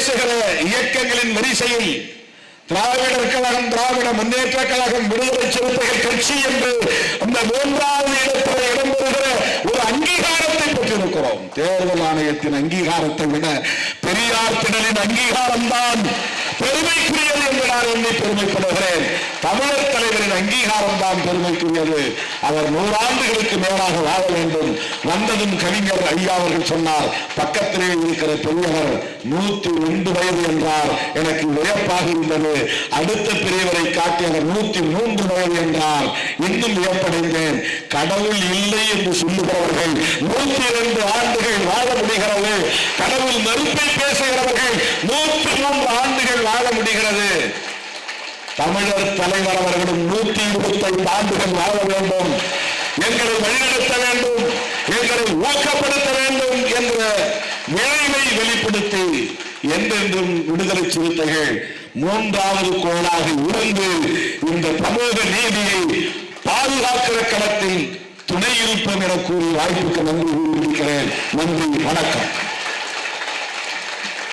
பேசுகிற இயக்கங்களின் வரிசையில் திராவிடர் கழகம், திராவிட முன்னேற்ற கழகம், விடுதலை சிறுத்தைகள் கட்சி என்று அந்த 3வது இடத்தில் இடம்பெறுகிற ஒரு அங்கீகாரத்தை பெற்றிருக்கிறோம். தேர்தல் ஆணையத்தின் அங்கீகாரத்தை விட பெரியார் திடலின் அங்கீகாரம் தான் பெருமைக்குரியது என்று நான் எண்ணி பெருமைப்படுகிறேன். தமிழர் தலைவரின் அங்கீகாரம் தான் பெருமைக்குரியது. அவர் 100 ஆண்டுகளுக்கு மேலாக வாழ வேண்டும். வந்ததும் கவிஞர் ஐயா அவர்கள் சொன்னார், பக்கத்திலே இருக்கிற பெரியவர் 102 வயது என்றார். எனக்கு வியப்பாக இருந்தது. அடுத்த பெரியவரை காட்டி அவர் 103 வயது என்றார். இன்னும் வியப்படைந்தேன். கடவுள் இல்லை என்று சொல்லுகிறவர்கள் 102 ஆண்டுகள் வாழ முடிகிறது. கடவுள் மறுப்பை பேசுகிறவர்கள் 103 ஆண்டுகள் வாழ முடிகிறது. தமிழர் தலைவர் அவர்களும் 125 ஆண்டுகள் வாழ வேண்டும், எங்களை வழிநடத்த வேண்டும், எங்களை ஊக்கப்படுத்த வேண்டும் என்ற நிலைமை வெளிப்படுத்தி என்றென்றும் விடுதலை சிறுத்தைகள் 3வது கோளாக இருந்து இந்த சமூக நீதியை பாதுகாக்கிற களத்தில் துணை இருப்போம் என கூறி வாய்ப்புக்கு நன்றி கூறியிருக்கிறேன். நன்றி, வணக்கம்.